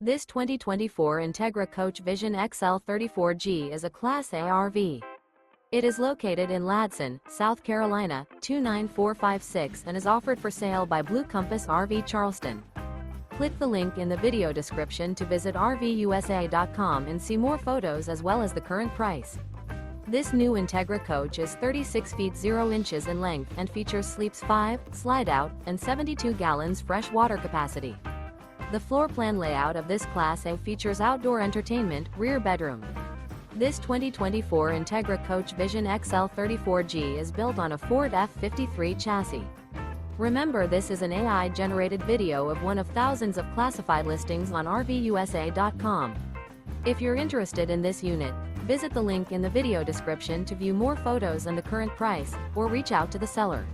This 2024 Entegra Coach Vision XL 34G is a Class A RV. It is located in Ladson, South Carolina, 29456 and is offered for sale by Blue Compass RV Charleston. Click the link in the video description to visit RVUSA.com and see more photos as well as the current price. This new Entegra Coach is 36 feet 0 inches in length and features sleeps 5, slide-out, and 72 gallons fresh water capacity. The floor plan layout of this Class A features outdoor entertainment, rear bedroom. This 2024 Entegra Coach Vision XL 34G is built on a Ford F53 chassis. Remember, this is an AI-generated video of one of thousands of classified listings on RVUSA.com. If you're interested in this unit, visit the link in the video description to view more photos and the current price, or reach out to the seller.